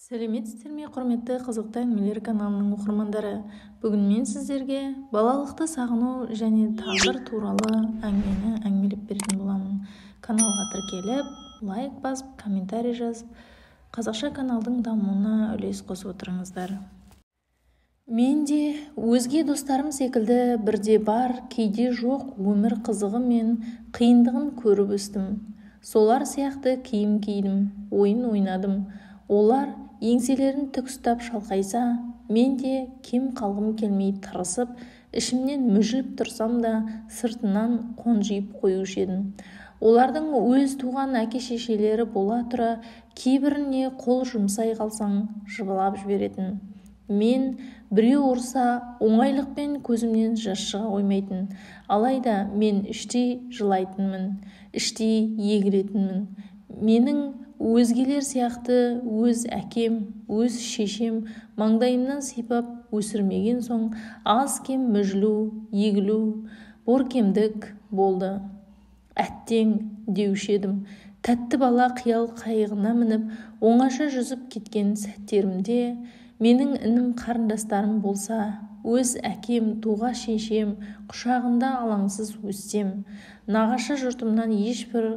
Сәлеметсіздер ме, құрметті қызықты әңгімелер каналының оқырмандары. Бүгін мен сіздерге балалықты сағыну және тағдыр туралы әңгімені әңгімелеп беретін боламын. Каналға тіркеліп, лайк басып, комментарий жазып, қазақша каналдың дамуына үлес қосып отырыңыздар. Мен де өзге достарым секілді бірде бар, кейде жоқ өмір қызығы мен қиындығын көріп өстім. Солар сияқты киім кидім, ойын ойнадым. Олар еңселерін тік ұстап шалқайса, мен де кем қалғым келмей тырысып, ішімнен мүжіліп тұрсам да сыртынан қонжиып қоюшы едім. Олардың өз туған әке-шешелері бола тұра, кейбіріне қол жұмсай қалсаң жыбылап жіберетін. Мен біреу ұрса оңайлықпен көзімнен жас шыға қоймайтын. Алайда мен іштей жылайтынмын, іштей егілетінмін. Менің өзгелер сияқты өз әкем, өз шешем маңдайымнан сипап өсірмеген соң аз-кем мүжілу, егілу, боркемдік болды. Әттең деуші едім. Тәтті бала қиял қайығына мініп, оңаша жүзіп кеткен сәттерімде менің інім қарындастарым болса, өз әкем, туға шешем құшағында алаңсыз өссем, нағашы жұртымнан ешбір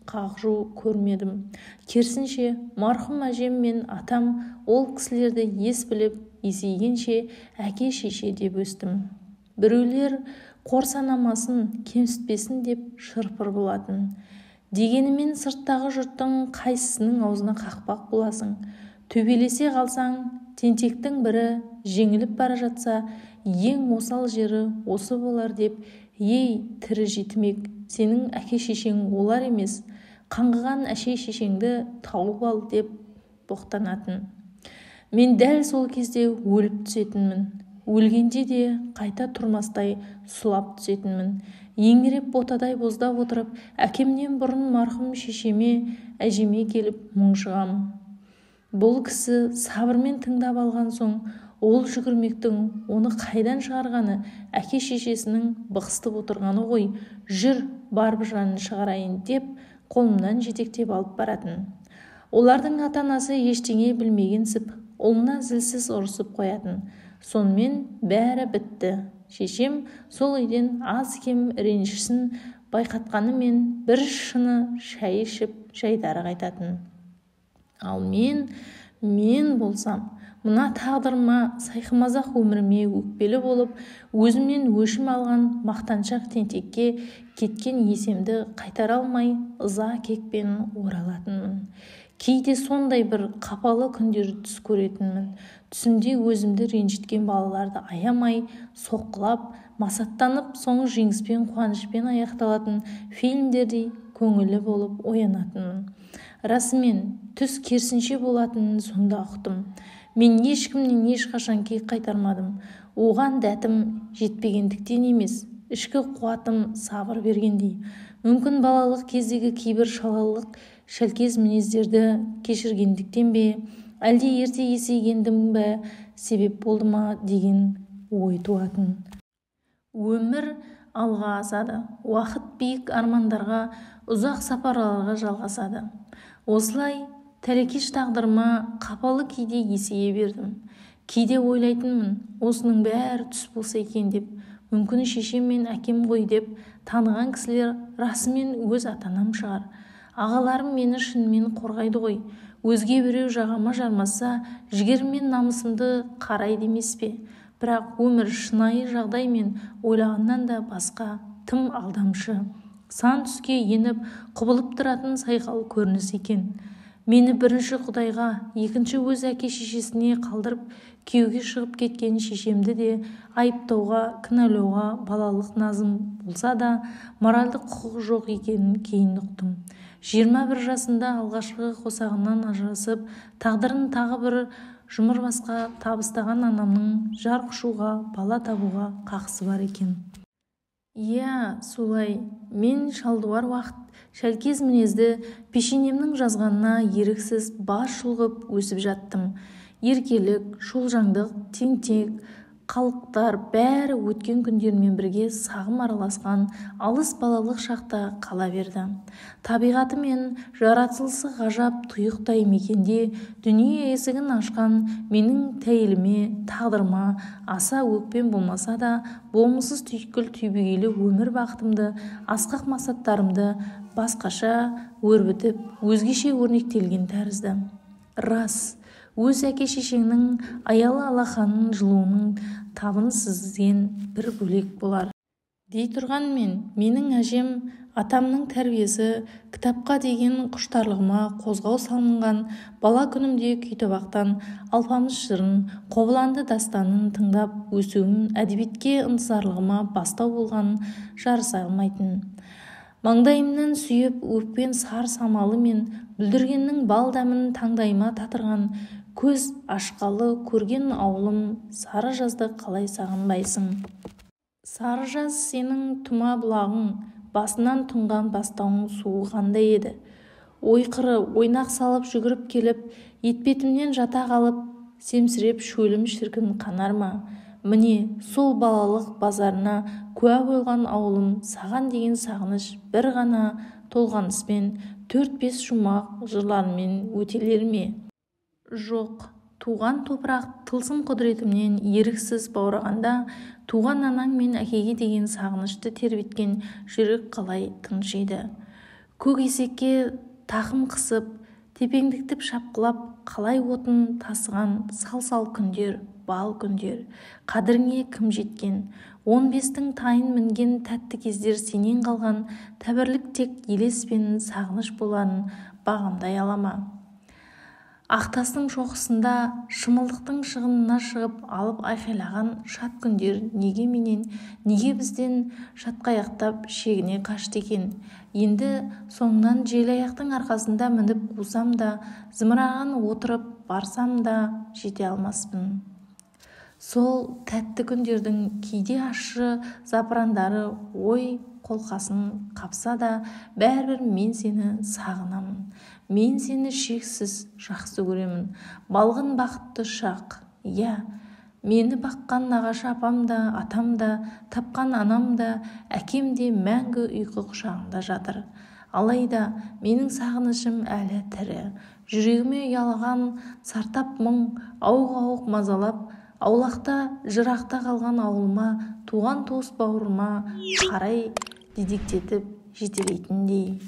қағжу көрмедім. Керісінше, марқұм әжем мен атам ол кісілерді ес біліп, есейгенше әке-шеше деп өстім. Біреулер қор санамасын, кемсітпесін деп шырпыр болатын. Дегенімен сырттағы жұрттың қайсысының аузына қақпақ боласың. Төбелесе қалсаң, тентектің бірі жеңіліп бара жатса, ең осал жері осы болар деп, ей, тірі жетімек, сенің әке-шешең олар емес, қаңғыған әше-шешеңді тауып ал деп боқтанатын. Мен дәл сол кезде өліп түсетінмін. Өлгенде де қайта тұрмастай сұлап түсетінмін. Еңіреп ботадай боздап отырып, әкемнен бұрын марқұм шешеме, әжеме келіп мұңжығамын. Бұл кісі сабырмен тыңдап алған соң, ол жүгірмектің оны қайдан шығарғаны әке-шешесінің бықсытып отырғаны ғой, жүр барып жанын шығарайын деп қолымнан жетектеп алып баратын. Олардың ата-анасы ештеңе білмегенсіп, ұлына зілсіз ұрысып қоятын. Сонымен бәрі бітті. Шешем сол үйден аз-кем ренжісін байқатқанымен бір шыны шай ішіп жайдары қайтатын. Ал мен болсам, мына тағдырыма, сайқымазақ өміріме өкпелі болып, өзімнен өшім алған мақтаншақ тентекке кеткен есемді қайтара алмай, ыза кекпен оралатынмын. Кейде сондай бір қапалы күндер түс көретінмін. Түсімде өзімді ренжіткен балаларды аямай, соққылап, масаттанып, соңы жеңіспен, қуанышпен аяқталатын фильмдердей көңілі болып оянатынмын. Расымен, түс керісінше болатынын сонда ұқтым. Мен ешкімнен ешқашан кек қайтармадым. Оған дәтім жетпегендіктен емес, ішкі қуатым сабыр бергендей. Мүмкін балалық кездегі кейбір шалалық, шәлкез мінездерді кешіргендіктен бе, әлде ерте есейгендім бе себеп болды ма деген ой туатын. Өмір алға асады, уақыт биік армандарға, ұзақ сапарларға жалғасады. Осылай тәлекеш тағдырыма қапалы кейде есейе бердім. Кейде ойлайтынмын, осының бәрі түс болса екен деп, мүмкін шешем мен әкем ғой деп таныған кісілер расымен өз ата-анам шығар. Ағаларым мені шынымен қорғайды ғой. Өзге біреу жағама жармаса, жігерім мен намысымды қарайды емес пе? Бірақ өмір шынайы жағдаймен ойлағаннан да басқа тым алдамшы. Сан түске еніп, құбылып тұратын сайқал көрініс екен. Мені бірінші Құдайға, екінші өз әке-шешесіне қалдырып, күйеуге шығып кеткен шешемді де айыптауға, кінәлауға балалық назым болса да, моральдық құқық жоқ екенін кейін ұқтым. 21 жасында алғашқы қосағынан ажырасып, тағдырын тағы бір жұмырбасқа табыстаған анамның жар құшуға, бала табуға қақысы бар екен. Иә, солай, мен шалдуар уақыт, шәлкез мінезді пешенемнің жазғанына еріксіз бас шұлғып өсіп жаттым. Еркелік, шолжаңдық, теңтек, қалықтар бәрі өткен күндермен бірге сағым араласқан алыс балалық шақта қала берді. Табиғаты мен жаратылысы ғажап тұйықтай мекенде дүние есігін ашқан менің тәйіліме, тағдырыма аса өкпем болмаса да, болмысыз түйткіл түйбегейлі өмір бақытымды, асқақ мақсаттарымды басқаша өрбітіп, өзгеше өрнектелген тәрізді. Рас, өз әке-шешеңнің аялы алақанының жылуының табын сізден бір бөлек болар. Дей тұрғанмен, менің әжем, атамның тәрбиесі, кітапқа деген құштарлығыма қозғау салынған бала күнімде Күйтабақтан Алпамыс жырын, Қобыланды дастанын тыңдап өсуім әдебиетке ынтызарлығыма бастау болғанын жарыса алмайтын. Маңдайымнан сүйіп өппен сар самалы мен бүлдіргеннің бал дәмін таңдайыма татырған көз ашқалы көрген ауылым сары жазды қалай сағынбайсың. Сары жаз сенің тұма бұлағың, басынан тұнған бастауың суы қандай еді. Ойқыры ойнақ салып жүгіріп келіп, етпетімнен жата қалып, семсіреп шөлім шіркін қанар ма? Міне, сол балалық базарына куә болған ауылым саған деген сағыныш бір ғана толғаныспен 4-5 шумақ жырлармен өтелер ме? Жоқ, туған топырақ тылсым құдіретімнен еріксіз баурағанда, туған анаң мен әкеге деген сағынышты тербеткен жүрек қалай тыншиды. Көк есекке тақым қысып, тепеңдіктіп шапқылап, қалай отын тасыған сал-сал күндер, бал күндер. Қадіріңе кім жеткен? 15-тің тайын мінген тәтті кездер сенен қалған тәбірлік тек елес пен сағыныш боларын бағамдай алама. Ақтастың шоқысында шымылдықтың шығынына шығып алып айқайлаған шат күндер неге менен, неге бізден шатқаяқтап шегіне қашты екен? Енді соңынан желаяқтың арқасында мініп қусам да, зымыраған отырып барсам да жете алмаспын. Сол тәтті күндердің кейде ащы запырандары ой қолқасын қапса да, бәрібір мен сені сағынамын. Мен сені шексіз жақсы көремін. Балғын бақытты шақ. Иә, мені баққан нағашы апам да, атам да, тапқан анам да, әкем де мәңгі ұйқы құшағында жатыр. Алайда менің сағынышым әлі тірі. Жүрегіме ұялаған сартап мұң, ауық-ауық мазалап, аулақта, жырақта қалған ауылыма, туған туыс бауырыма қарай дедектетіп жетелейтіндей.